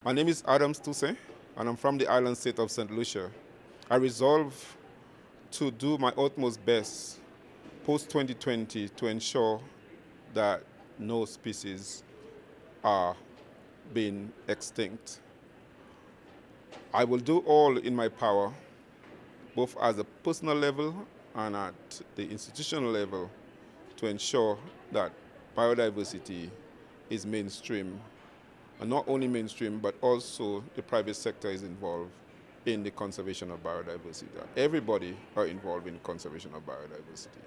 My name is Toussaint, and I'm from the island state of Saint Lucia. I resolve to do my utmost best post-2020 to ensure that no species are being extinct. I will do all in my power, both at a personal level and at the institutional level, to ensure that biodiversity is mainstream. And not only mainstream, but also the private sector is involved in the conservation of biodiversity. Everybody are involved in the conservation of biodiversity.